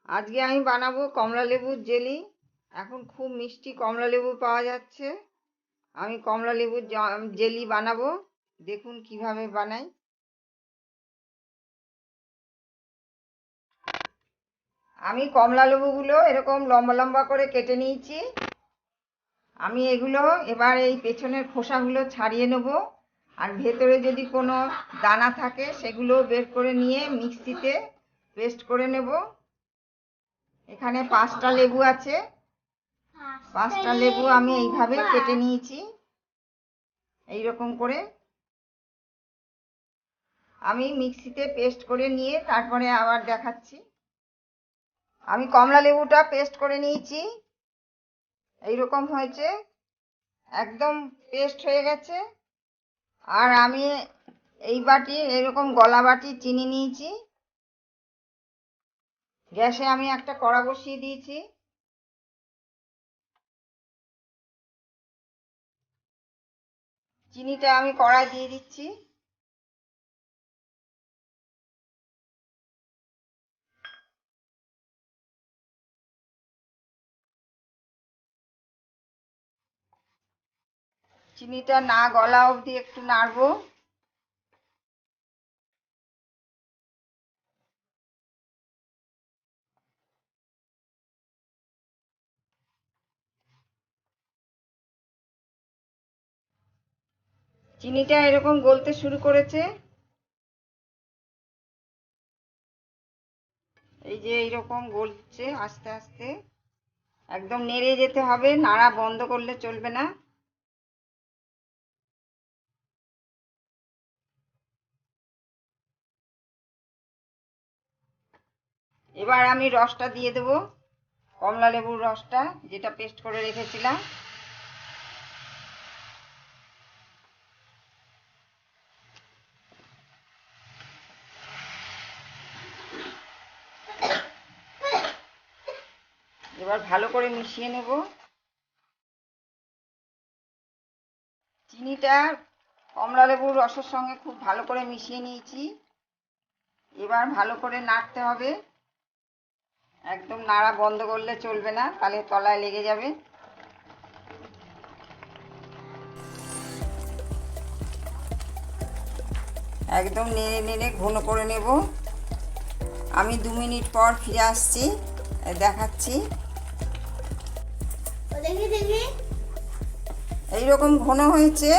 আজকে আমি বানাবো কমলা লেবুর জেলি। এখন খুব মিষ্টি কমলা লেবু পাওয়া যাচ্ছে। আমি কমলা লেবুর জেলি বানাবো, দেখুন কিভাবে বানাই। আমি কমলা লেবুগুলো এরকম লম্বা লম্বা করে কেটে নিয়েছি। আমি এগুলো এবার এই পেছনের খোসাগুলো ছাড়িয়ে নেব, আর ভেতরে যদি কোনো দানা থাকে সেগুলো বের করে নিয়ে মিক্সিতে পেস্ট করে নেব। এখানে 5টা লেবু আছে। 5টা লেবু আমি এইভাবে কেটে নিয়েছি, এইরকম করে। আমি মিক্সিতে পেস্ট করে নিয়ে তারপরে আবার দেখাচ্ছি। আমি কমলা লেবুটা পেস্ট করে নিয়েছি, এইরকম হয়েছে, একদম পেস্ট হয়ে গেছে। আর আমি এই বাটি এরকম গলা বাটি চিনি নিয়েছি। গ্যাসে আমি একটা কড়া বসিয়ে দিয়েছি। চিনিটা আমি কড়ায় দিয়ে দিচ্ছি। চিনিটা না গলা অবধি একটু নাড়বো। চিনিটা এরকম গলতে শুরু করেছে, এই যে এইরকম গলছে আস্তে আস্তে। একদম নেড়ে যেতে হবে, নাড়া বন্ধ করলে চলবে না। এবার আমি রসটা দিয়ে দেবো, কমলা লেবুর রসটা যেটা পেস্ট করে রেখেছিলাম। এবার ভালো করে মিশিয়ে নেব। চিনিটা কমলা লেবুর রসের সঙ্গে খুব ভালো করে মিশিয়ে নিয়েছি। এবার ভালো করে নাড়তে হবে, একদম নাড়া বন্ধ করলে চলবে না, তাহলে তলায় লেগে যাবে। একদম নেড়ে নেড়ে ঘন করে নেব। আমি 2 মিনিট পর ফিরে আসছি, দেখাচ্ছি। এইরকম ঘন হয়েছে।